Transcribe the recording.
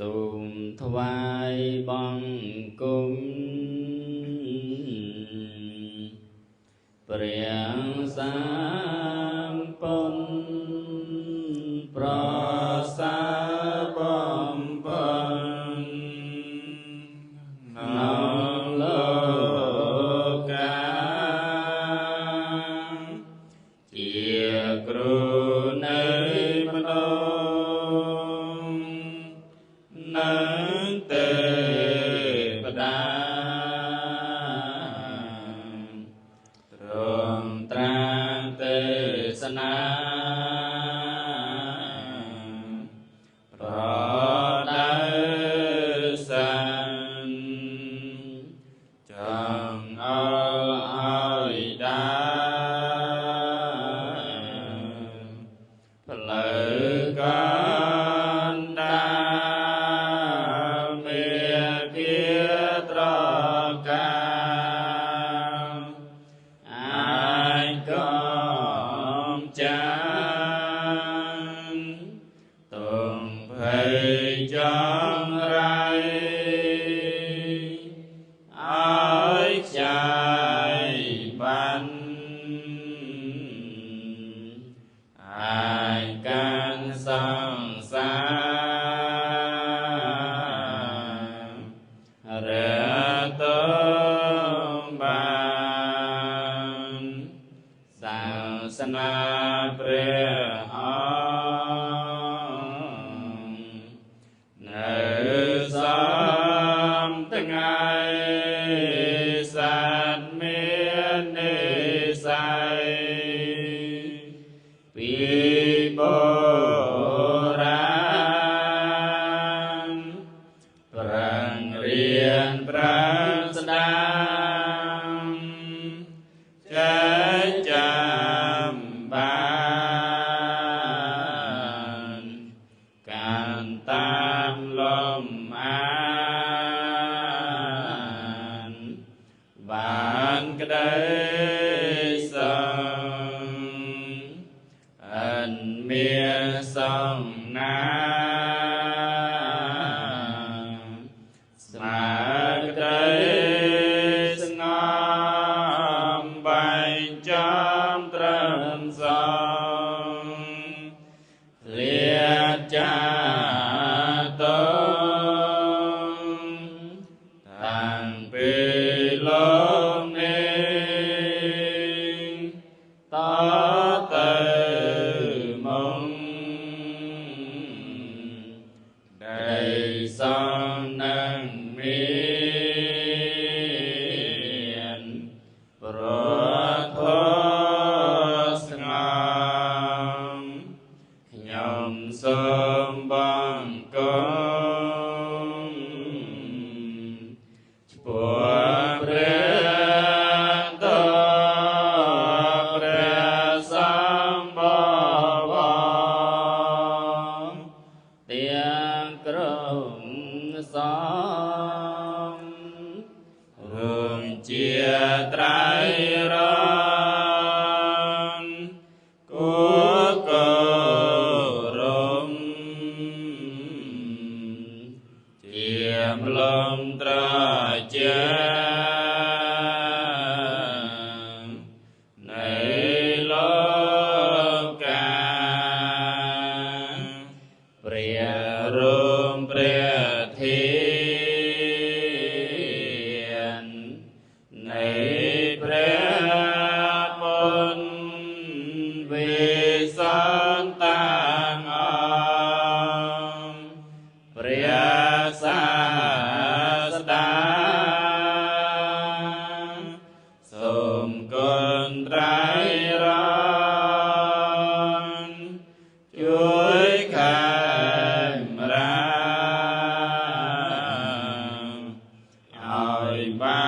សូមថ្វាយបង្គំព្រះសម្ពុទ្ធប្រសាបំពេញក្នុងលោកជាគ្រូនៃមនុស្សនិងទេវតាទ្រង់ត្រាស់ទេសនាប្រដៅសិនចង់ឲ្យដែរផ្លូវកណ្ដាលមានភាត្រកាអាចកំចាត់ទុំភ័យចង្រៃឲ្យខ្ចាយបានអាចកាន់សង្សាររតបានសាសនាព្រះអង្គនៅសំថ្ងៃសត្វមាននិស្ស័យពីបុរាណប្រឹងរៀនប្រឹងស្ដាប់ចេះចាំបានកាន់តាមលំអានបានក្តីសុខអិនមានសំណាស្មារតីស្ងំបែងចំត្រឹមសងលៀតចាតងតាំងពីលោកនេះតទៅមុខដីសំនឹងមានប្រធស្ងំខ្ញុំសូមបង្គំឆ្ពោះព្រះតព្រះសម្បវរទាំងក្រុមសង្ឃរួមជាត្រៃរង្គគួរគោរពជាម្លំត្រជានៃលោកកាព្រះរូបព្រះធាននៃព្រះពុទ្ធវិសន្តានអង្គព្រះសាស្តាសូមគុណត្រៃរង្គជួយខែមរាឲ្យបាន